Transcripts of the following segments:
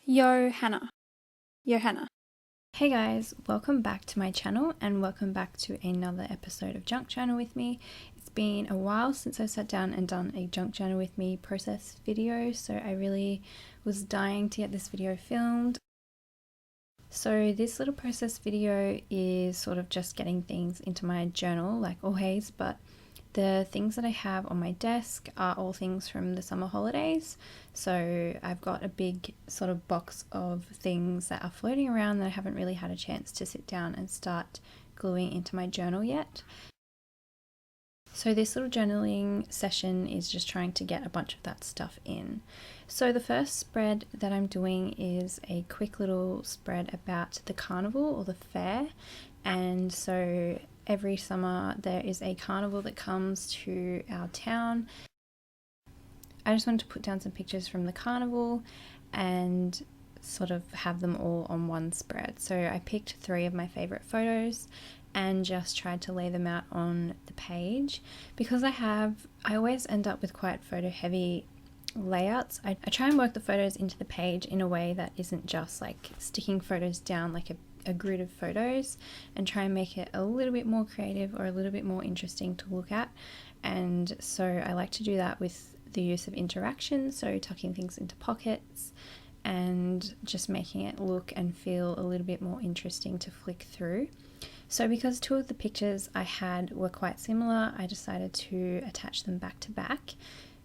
Johanna. Hey guys, welcome back to my channel and welcome back to another episode of Junk Journal with me. It's been a while since I sat down and done a Junk Journal with me process video, so I really was dying to get this video filmed. So this little process video is sort of just getting things into my journal like always, but the things that I have on my desk are all things from the summer holidays. So I've got a big sort of box of things that are floating around that I haven't really had a chance to sit down and start gluing into my journal yet. So this little journaling session is just trying to get a bunch of that stuff in. So the first spread that I'm doing is a quick little spread about the carnival or the fair. And so every summer there is a carnival that comes to our town. I just wanted to put down some pictures from the carnival and sort of have them all on one spread. So I picked 3 of my favorite photos and just tried to lay them out on the page. Because I always end up with quite photo heavy layouts. I try and work the photos into the page in a way that isn't just like sticking photos down like a grid of photos, and try and make it a little bit more creative or a little bit more interesting to look at. And so I like to do that with the use of interaction, so tucking things into pockets and just making it look and feel a little bit more interesting to flick through. So because 2 of the pictures I had were quite similar, I decided to attach them back to back.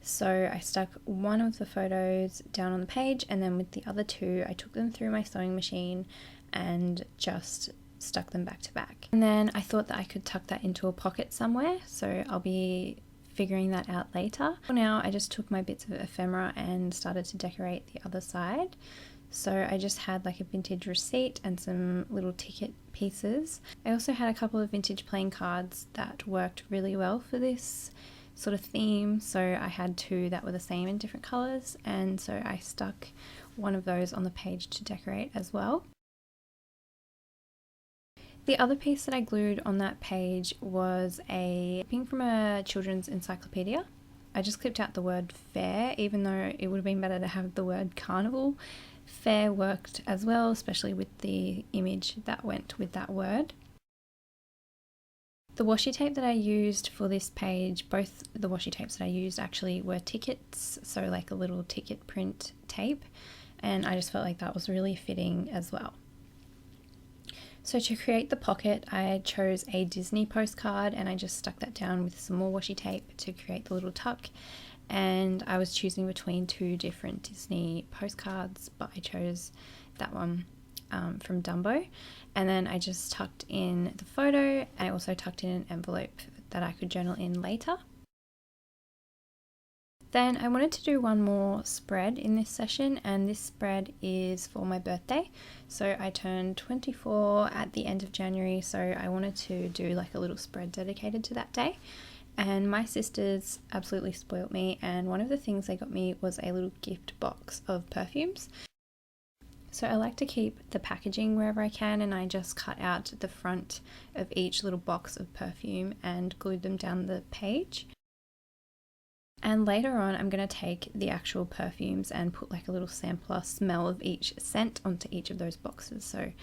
So I stuck one of the photos down on the page, and then with the other 2 I took them through my sewing machine and just stuck them back to back. And then I thought that I could tuck that into a pocket somewhere, so I'll be figuring that out later. For now, I just took my bits of ephemera and started to decorate the other side. So I just had like a vintage receipt and some little ticket pieces. I also had a couple of vintage playing cards that worked really well for this sort of theme, so I had 2 that were the same in different colours, and so I stuck one of those on the page to decorate as well. The other piece that I glued on that page was a clipping from a children's encyclopedia. I just clipped out the word fair, even though it would have been better to have the word carnival. Fair worked as well, especially with the image that went with that word. The washi tape that I used for this page, both the washi tapes that I used actually were tickets, so like a little ticket print tape, and I just felt like that was really fitting as well. So to create the pocket, I chose a Disney postcard and I just stuck that down with some more washi tape to create the little tuck. And I was choosing between 2 different Disney postcards, but I chose that one from Dumbo. And then I just tucked in the photo, and I also tucked in an envelope that I could journal in later. Then I wanted to do one more spread in this session, and this spread is for my birthday. So I turned 24 at the end of January, so I wanted to do like a little spread dedicated to that day. And my sisters absolutely spoilt me, and one of the things they got me was a little gift box of perfumes. So I like to keep the packaging wherever I can, and I just cut out the front of each little box of perfume and glued them down the page. And later on I'm going to take the actual perfumes and put like a little sampler smell of each scent onto each of those boxes, so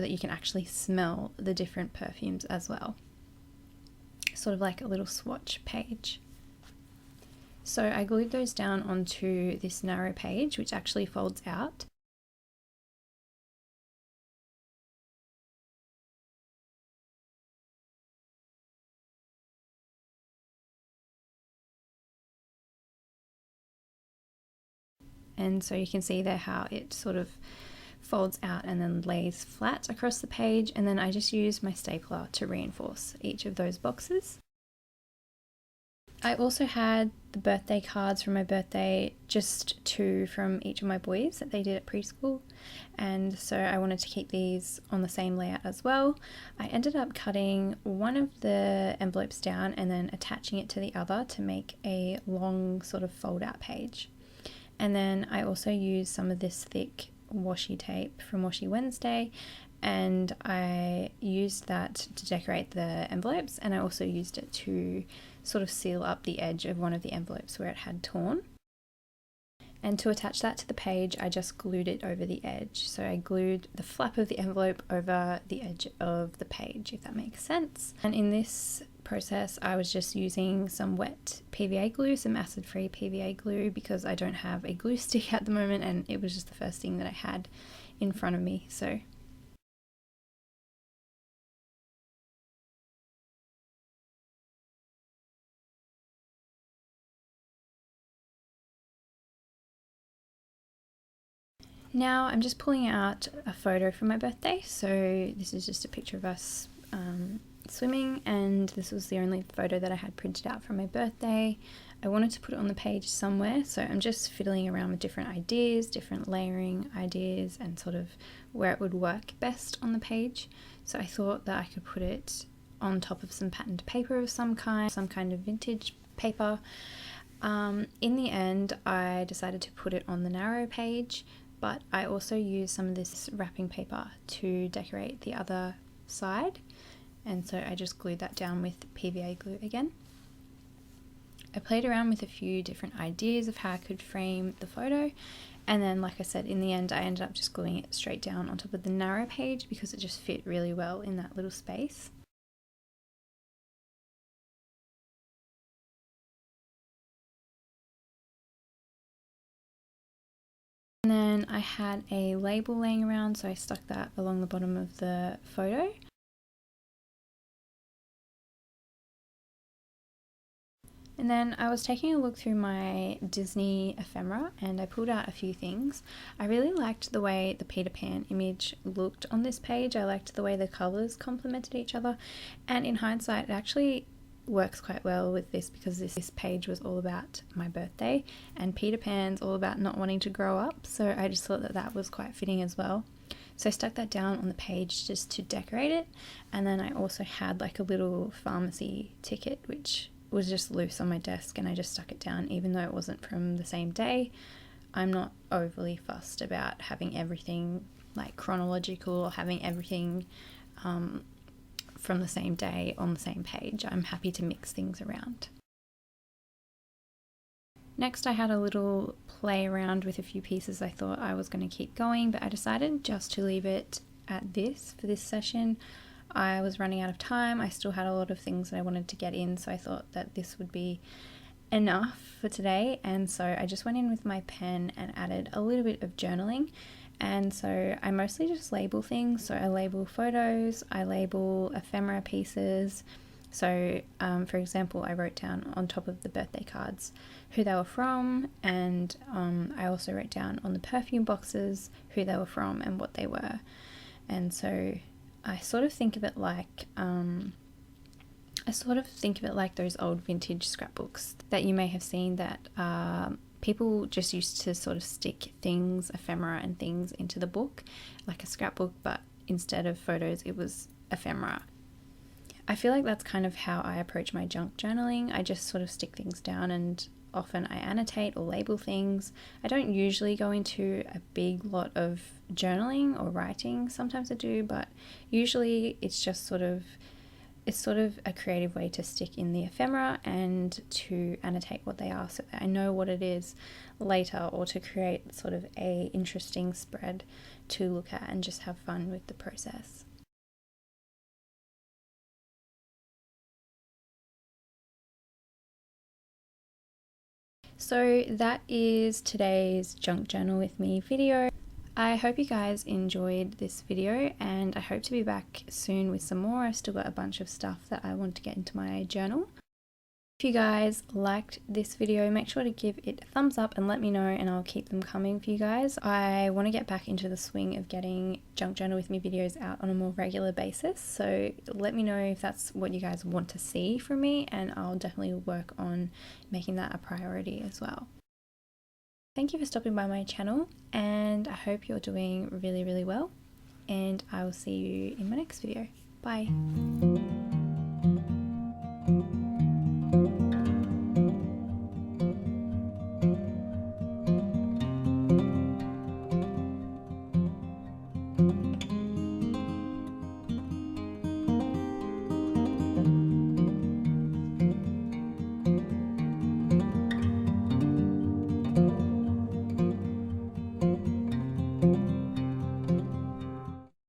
that you can actually smell the different perfumes as well. Sort of like a little swatch page. So I glued those down onto this narrow page, which actually folds out. And so you can see there how it sort of folds out and then lays flat across the page, and then I just used my stapler to reinforce each of those boxes. I also had the birthday cards from my birthday, just 2 from each of my boys that they did at preschool, and so I wanted to keep these on the same layout as well. I ended up cutting one of the envelopes down and then attaching it to the other to make a long sort of fold out page. And then I also used some of this thick washi tape from Washi Wednesday, and I used that to decorate the envelopes, and I also used it to sort of seal up the edge of one of the envelopes where it had torn. And to attach that to the page, I just glued it over the edge. So I glued the flap of the envelope over the edge of the page, if that makes sense. And in this process, I was just using some wet PVA glue, some acid-free PVA glue, because I don't have a glue stick at the moment, and it was just the first thing that I had in front of me. So now I'm just pulling out a photo from my birthday. So this is just a picture of us swimming, and this was the only photo that I had printed out from my birthday. I wanted to put it on the page somewhere, so I'm just fiddling around with different ideas, different layering ideas, and sort of where it would work best on the page. So I thought that I could put it on top of some patterned paper of some kind of vintage paper. In the end, I decided to put it on the narrow page, but I also used some of this wrapping paper to decorate the other side, and so I just glued that down with PVA glue again. I played around with a few different ideas of how I could frame the photo, and then, like I said, in the end I ended up just gluing it straight down on top of the narrow page because it just fit really well in that little space. And then I had a label laying around, so I stuck that along the bottom of the photo. And then I was taking a look through my Disney ephemera and I pulled out a few things. I really liked the way the Peter Pan image looked on this page. I liked the way the colours complemented each other, and in hindsight it actually works quite well with this because this page was all about my birthday and Peter Pan's all about not wanting to grow up, so I just thought that that was quite fitting as well. So I stuck that down on the page just to decorate it, and then I also had like a little pharmacy ticket which was just loose on my desk, and I just stuck it down even though it wasn't from the same day. I'm not overly fussed about having everything like chronological or having everything from the same day on the same page. I'm happy to mix things around. Next I had a little play around with a few pieces I thought I was going to keep going, but I decided just to leave it at this for this session. I was running out of time. I still had a lot of things that I wanted to get in, so I thought that this would be enough for today, and so I just went in with my pen and added a little bit of journaling. And so I mostly just label things. So I label photos, I label ephemera pieces. So for example, I wrote down on top of the birthday cards who they were from, and I also wrote down on the perfume boxes who they were from and what they were. And so I sort of think of it like those old vintage scrapbooks that you may have seen that people just used to sort of stick things, ephemera and things into the book, like a scrapbook, but instead of photos, it was ephemera. I feel like that's kind of how I approach my junk journaling. I just sort of stick things down, and often I annotate or label things. I don't usually go into a big lot of journaling or writing. Sometimes I do, but usually it's just sort of a creative way to stick in the ephemera and to annotate what they are so that I know what it is later, or to create sort of a interesting spread to look at and just have fun with the process. So that is today's junk journal with me video. I hope you guys enjoyed this video, and I hope to be back soon with some more. I've still got a bunch of stuff that I want to get into my journal. If you guys liked this video, make sure to give it a thumbs up and let me know, and I'll keep them coming for you guys. I want to get back into the swing of getting junk journal with me videos out on a more regular basis, so let me know if that's what you guys want to see from me, and I'll definitely work on making that a priority as well. Thank you for stopping by my channel, and I hope you're doing really, really well, and I will see you in my next video. Bye.